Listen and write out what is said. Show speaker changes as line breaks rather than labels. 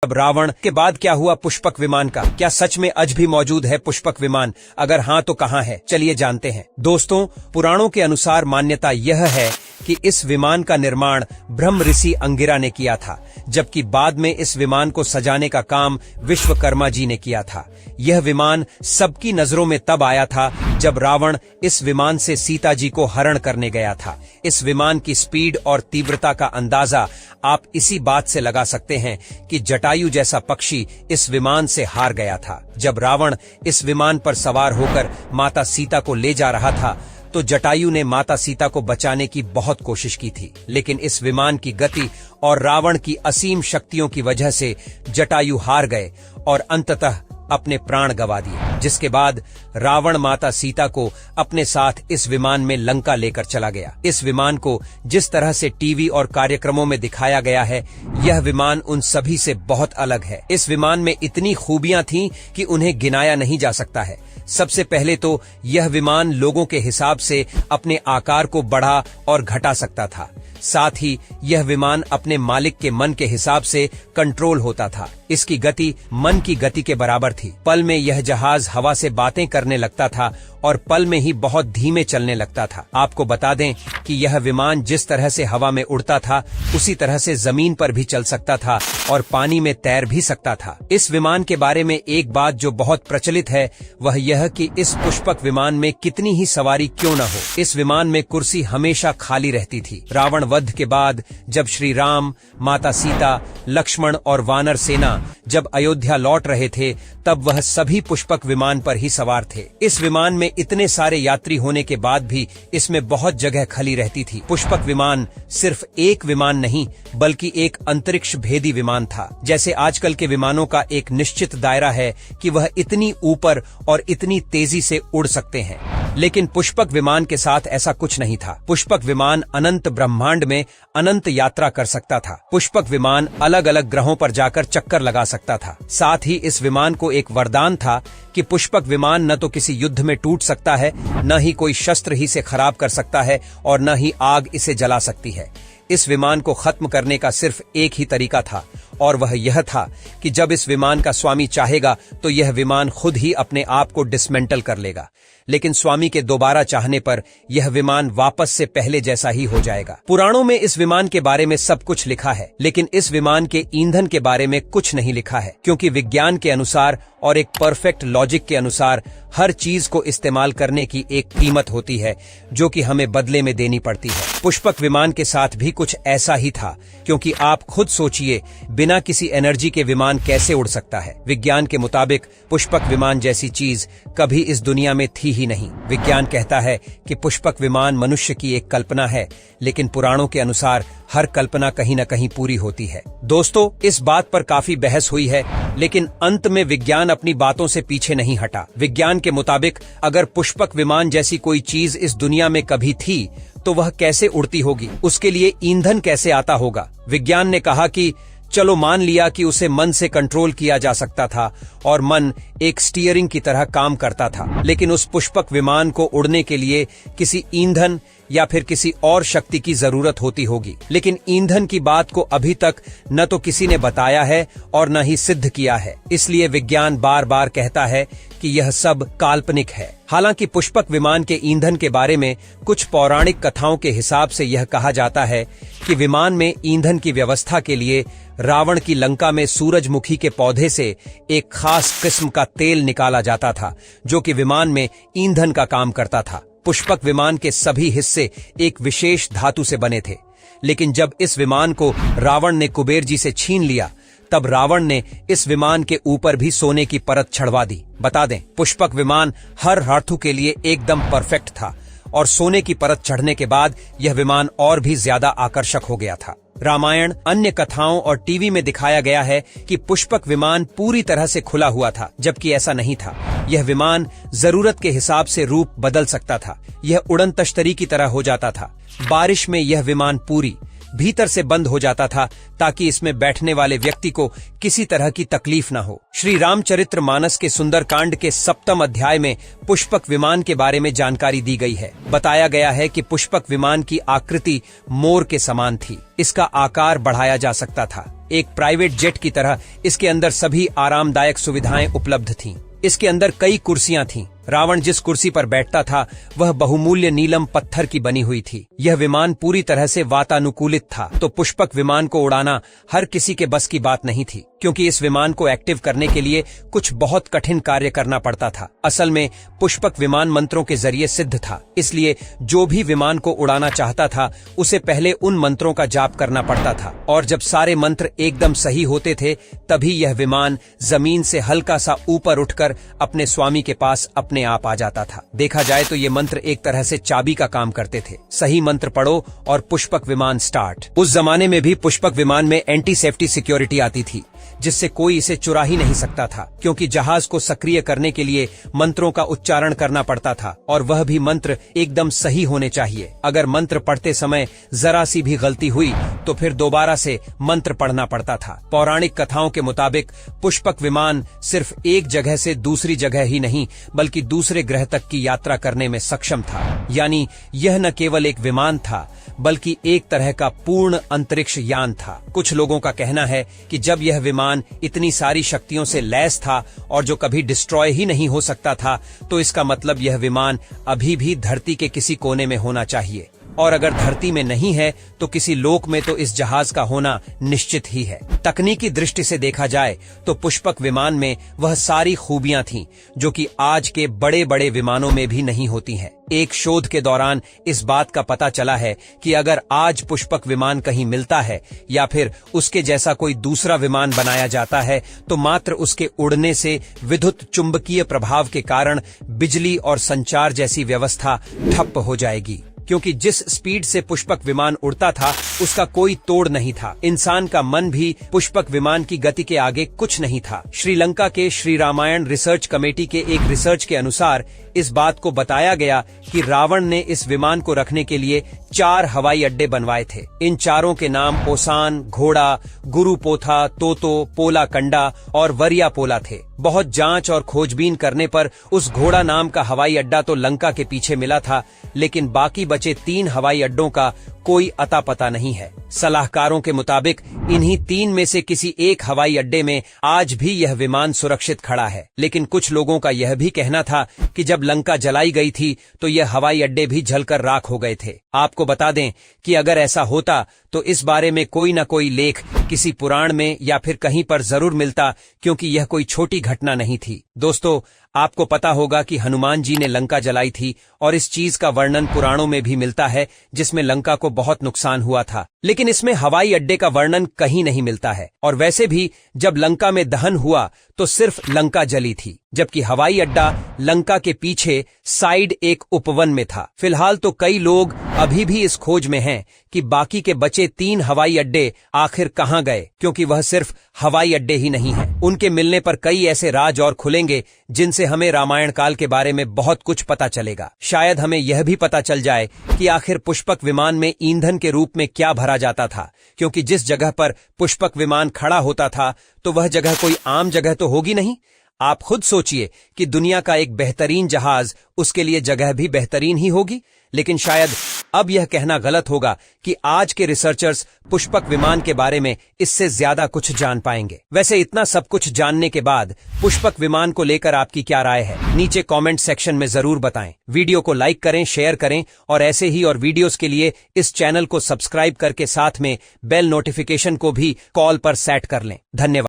अब रावण के बाद क्या हुआ पुष्पक विमान का? क्या सच में आज भी मौजूद है पुष्पक विमान? अगर हाँ तो कहाँ है? चलिए जानते हैं। दोस्तों, पुराणों के अनुसार मान्यता यह है कि इस विमान का निर्माण ब्रह्म ऋषि अंगिरा ने किया था, जबकि बाद में इस विमान को सजाने का काम विश्वकर्मा जी ने किया था। यह विमान सबकी नजरों में तब आया था जब रावण इस विमान से सीता जी को हरण करने गया था। इस विमान की स्पीड और तीव्रता का अंदाजा आप इसी बात से लगा सकते हैं कि जटायु जैसा पक्षी इस विमान से हार गया था। जब रावण इस विमान पर सवार होकर माता सीता को ले जा रहा था तो जटायु ने माता सीता को बचाने की बहुत कोशिश की थी, लेकिन इस विमान की गति और रावण की असीम शक्तियों की वजह से जटायु हार गए और अंततः अपने प्राण गंवा दिए। जिसके बाद रावण माता सीता को अपने साथ इस विमान में लंका लेकर चला गया। इस विमान को जिस तरह से टीवी और कार्यक्रमों में दिखाया गया है, यह विमान उन सभी से बहुत अलग है। इस विमान में इतनी खूबियां थीं कि उन्हें गिनाया नहीं जा सकता है। सबसे पहले तो यह विमान लोगों के हिसाब से अपने आकार को बढ़ा और घटा सकता था। साथ ही यह विमान अपने मालिक के मन के हिसाब से कंट्रोल होता था। इसकी गति मन की गति के बराबर थी। पल में यह जहाज हवा से बातें करने लगता था और पल में ही बहुत धीमे चलने लगता था। आपको बता दें कि यह विमान जिस तरह से हवा में उड़ता था उसी तरह से जमीन पर भी चल सकता था और पानी में तैर भी सकता था। इस विमान के बारे में एक बात जो बहुत प्रचलित है वह यह कि इस पुष्पक विमान में कितनी ही सवारी क्यों न हो, इस विमान में कुर्सी हमेशा खाली रहती थी। रावण वध के बाद जब श्री राम, माता सीता, लक्ष्मण और वानर सेना जब अयोध्या लौट रहे थे तब वह सभी पुष्पक विमान पर ही सवार थे। इस विमान में इतने सारे यात्री होने के बाद भी इसमें बहुत जगह खाली रहती थी। पुष्पक विमान सिर्फ एक विमान नहीं बल्कि एक अंतरिक्ष भेदी विमान था। जैसे आजकल के विमानों का एक निश्चित दायरा है कि वह इतनी ऊपर और इतनी तेजी से उड़ सकते हैं, लेकिन पुष्पक विमान के साथ ऐसा कुछ नहीं था। पुष्पक विमान अनंत ब्रह्मांड में अनंत यात्रा कर सकता था। पुष्पक विमान अलग अलग ग्रहों पर जाकर चक्कर लगा सकता था। साथ ही इस विमान को एक वरदान था कि पुष्पक विमान न तो किसी युद्ध में टूट सकता है, न ही कोई शस्त्र ही इसे खराब कर सकता है और न ही आग इसे जला सकती है। इस विमान को खत्म करने का सिर्फ एक ही तरीका था और वह यह था कि जब इस विमान का स्वामी चाहेगा तो यह विमान खुद ही अपने आप को डिसमेंटल कर लेगा, लेकिन स्वामी के दोबारा चाहने पर यह विमान वापस से पहले जैसा ही हो जाएगा। पुराणों में इस विमान के बारे में सब कुछ लिखा है, लेकिन इस विमान के ईंधन के बारे में कुछ नहीं लिखा है, क्योंकि विज्ञान के अनुसार और एक परफेक्ट लॉजिक के अनुसार हर चीज को इस्तेमाल करने की एक कीमत होती है जो कि हमें बदले में देनी पड़ती है। पुष्पक विमान के साथ भी कुछ ऐसा ही था, क्योंकि आप खुद सोचिए बिना किसी एनर्जी के विमान कैसे उड़ सकता है। विज्ञान के मुताबिक पुष्पक विमान जैसी चीज कभी इस दुनिया में थी ही नहीं। विज्ञान कहता है कि पुष्पक विमान मनुष्य की एक कल्पना है, लेकिन पुराणों के अनुसार हर कल्पना कहीं न कहीं पूरी होती है। दोस्तों, इस बात पर काफी बहस हुई है, लेकिन अंत में विज्ञान अपनी बातों से पीछे नहीं हटा। विज्ञान के मुताबिक अगर पुष्पक विमान जैसी कोई चीज इस दुनिया में कभी थी तो वह कैसे उड़ती होगी, उसके लिए ईंधन कैसे आता होगा। विज्ञान ने कहा कि चलो मान लिया कि उसे मन से कंट्रोल किया जा सकता था और मन एक स्टीयरिंग की तरह काम करता था, लेकिन उस पुष्पक विमान को उड़ने के लिए किसी ईंधन या फिर किसी और शक्ति की जरूरत होती होगी। लेकिन ईंधन की बात को अभी तक न तो किसी ने बताया है और न ही सिद्ध किया है, इसलिए विज्ञान बार बार कहता है कि यह सब काल्पनिक है। हालांकि पुष्पक विमान के ईंधन के बारे में कुछ पौराणिक कथाओं के हिसाब से यह कहा जाता है कि विमान में ईंधन की व्यवस्था के लिए रावण की लंका में सूरजमुखी के पौधे से एक खास किस्म का तेल निकाला जाता था जो कि विमान में ईंधन का काम करता था। पुष्पक विमान के सभी हिस्से एक विशेष धातु से बने थे, लेकिन जब इस विमान को रावण ने कुबेर जी से छीन लिया तब रावण ने इस विमान के ऊपर भी सोने की परत चढ़वा दी। बता दें, पुष्पक विमान हर धातु के लिए एकदम परफेक्ट था और सोने की परत चढ़ने के बाद यह विमान और भी ज्यादा आकर्षक हो गया था। रामायण, अन्य कथाओं और टीवी में दिखाया गया है कि पुष्पक विमान पूरी तरह से खुला हुआ था, जबकि ऐसा नहीं था। यह विमान जरूरत के हिसाब से रूप बदल सकता था। यह उड़न तश्तरी की तरह हो जाता था। बारिश में यह विमान पूरी, भीतर से बंद हो जाता था ताकि इसमें बैठने वाले व्यक्ति को किसी तरह की तकलीफ न हो। श्री रामचरितमानस के सुंदरकांड के 7वें अध्याय में पुष्पक विमान के बारे में जानकारी दी गई है। बताया गया है कि पुष्पक विमान की आकृति मोर के समान थी। इसका आकार बढ़ाया जा सकता था। एक प्राइवेट जेट की तरह इसके अंदर सभी आरामदायक सुविधाएं उपलब्ध थीं। इसके अंदर कई कुर्सियां थीं। रावण जिस कुर्सी पर बैठता था वह बहुमूल्य नीलम पत्थर की बनी हुई थी। यह विमान पूरी तरह से वातानुकूलित था, तो पुष्पक विमान को उड़ाना हर किसी के बस की बात नहीं थी, क्योंकि इस विमान को एक्टिव करने के लिए कुछ बहुत कठिन कार्य करना पड़ता था। असल में पुष्पक विमान मंत्रों के जरिए सिद्ध था, इसलिए जो भी विमान को उड़ाना चाहता था उसे पहले उन मंत्रों का जाप करना पड़ता था, और जब सारे मंत्र एकदम सही होते थे तभी यह विमान जमीन से हल्का सा ऊपर उठकर अपने स्वामी के पास अपने आप आ जाता था। देखा जाए तो ये मंत्र एक तरह से चाबी का काम करते थे। सही मंत्र पढ़ो और पुष्पक विमान स्टार्ट। उस जमाने में भी पुष्पक विमान में एंटी सेफ्टी सिक्योरिटी आती थी, जिससे कोई इसे चुरा ही नहीं सकता था, क्योंकि जहाज को सक्रिय करने के लिए मंत्रों का उच्चारण करना पड़ता था, और वह भी मंत्र एकदम सही होने चाहिए। अगर मंत्र पढ़ते समय जरा सी भी गलती हुई तो फिर दोबारा से मंत्र पढ़ना पड़ता था। पौराणिक कथाओं के मुताबिक पुष्पक विमान सिर्फ एक जगह से दूसरी जगह ही नहीं बल्कि दूसरे ग्रह तक की यात्रा करने में सक्षम था। यानी यह न केवल एक विमान था बल्कि एक तरह का पूर्ण अंतरिक्ष यान था। कुछ लोगों का कहना है कि जब यह विमान इतनी सारी शक्तियों से लैस था और जो कभी डिस्ट्रॉय ही नहीं हो सकता था, तो इसका मतलब यह विमान अभी भी धरती के किसी कोने में होना चाहिए, और अगर धरती में नहीं है तो किसी लोक में तो इस जहाज का होना निश्चित ही है। तकनीकी दृष्टि से देखा जाए तो पुष्पक विमान में वह सारी खूबियां थीं जो कि आज के बड़े बड़े विमानों में भी नहीं होती हैं। एक शोध के दौरान इस बात का पता चला है कि अगर आज पुष्पक विमान कहीं मिलता है या फिर उसके जैसा कोई दूसरा विमान बनाया जाता है तो मात्र उसके उड़ने से विद्युत चुंबकीय प्रभाव के कारण बिजली और संचार जैसी व्यवस्था ठप हो जाएगी, क्योंकि जिस स्पीड से पुष्पक विमान उड़ता था उसका कोई तोड़ नहीं था। इंसान का मन भी पुष्पक विमान की गति के आगे कुछ नहीं था। श्रीलंका के श्री रामायण रिसर्च कमेटी के एक रिसर्च के अनुसार इस बात को बताया गया कि रावण ने इस विमान को रखने के लिए 4 हवाई अड्डे बनवाए थे। इन चारों के नाम ओसान, घोड़ा, गुरुपोथा, तोतो, पोला कंडा और वरिया पोला थे। बहुत जांच और खोजबीन करने पर उस घोड़ा नाम का हवाई अड्डा तो लंका के पीछे मिला था, लेकिन बाकी बचे 3 हवाई अड्डों का कोई अता पता नहीं है। सलाहकारों के मुताबिक इन्हीं 3 में से किसी एक हवाई अड्डे में आज भी यह विमान सुरक्षित खड़ा है, लेकिन कुछ लोगों का यह भी कहना था कि जब लंका जलाई गई थी तो यह हवाई अड्डे भी जलकर राख हो गए थे। आपको बता दें कि अगर ऐसा होता तो इस बारे में कोई न कोई लेख किसी पुराण में या फिर कहीं पर जरूर मिलता, क्योंकि यह कोई छोटी घटना नहीं थी। दोस्तों, आपको पता होगा कि हनुमान जी ने लंका जलाई थी और इस चीज का वर्णन पुराणों में भी मिलता है, जिसमें लंका को बहुत नुकसान हुआ था, लेकिन इसमें हवाई अड्डे का वर्णन कहीं नहीं मिलता है। और वैसे भी जब लंका में दहन हुआ तो सिर्फ लंका जली थी, जबकि हवाई अड्डा लंका के पीछे साइड एक उपवन में था। फिलहाल तो कई लोग अभी भी इस खोज में हैं कि बाकी के बचे 3 हवाई अड्डे आखिर कहां गए, क्योंकि वह सिर्फ हवाई अड्डे ही नहीं है। उनके मिलने पर कई ऐसे राज और खुलेंगे जिनसे हमें रामायण काल के बारे में बहुत कुछ पता चलेगा। शायद हमें यह भी पता चल जाए कि आखिर पुष्पक विमान में ईंधन के रूप में क्या भरा जाता था, क्योंकि जिस जगह पर पुष्पक विमान खड़ा होता था तो वह जगह कोई आम जगह तो होगी नहीं। आप खुद सोचिए कि दुनिया का एक बेहतरीन जहाज, उसके लिए जगह भी बेहतरीन ही होगी। लेकिन शायद अब यह कहना गलत होगा कि आज के रिसर्चर्स पुष्पक विमान के बारे में इससे ज्यादा कुछ जान पाएंगे। वैसे इतना सब कुछ जानने के बाद पुष्पक विमान को लेकर आपकी क्या राय है, नीचे कमेंट सेक्शन में जरूर बताएं। वीडियो को लाइक करें, शेयर करें और ऐसे ही और वीडियोस के लिए इस चैनल को सब्सक्राइब करके साथ में बेल नोटिफिकेशन को भी कॉल पर सेट कर लें। धन्यवाद।